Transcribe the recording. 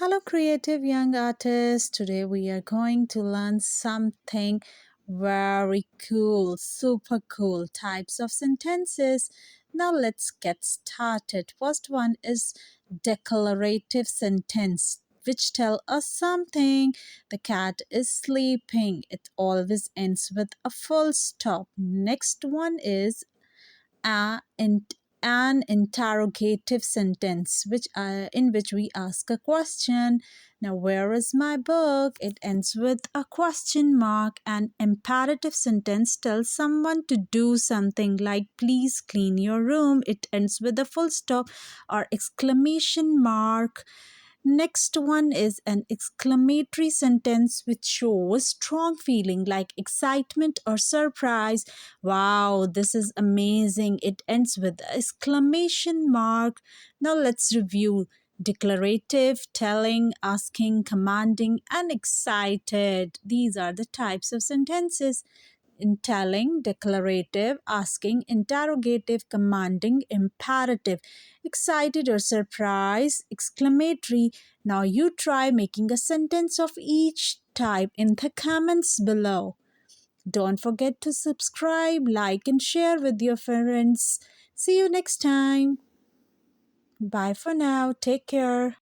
Hello, creative young artists. Today we are going to learn something very cool, super cool types of sentences. Now let's get started. First one is declarative sentence, which tell us something. The cat is sleeping. It always ends with a full stop. Next one is a, in, an interrogative sentence in which we ask a question. Now, where is my book? It ends with a question mark. An imperative sentence tells someone to do something like please clean your room. It ends with a full stop or exclamation mark. Next one is an exclamatory sentence which shows strong feeling like excitement or surprise. Wow, this is amazing. It ends with exclamation mark. Now let's review declarative, telling, asking, commanding, and excited. These are the types of sentences in telling, declarative, asking, interrogative, commanding, imperative, excited or surprised, exclamatory. Now you try making a sentence of each type in the comments below. Don't forget to subscribe, like, and share with your friends. See you next time. Bye for now. Take care.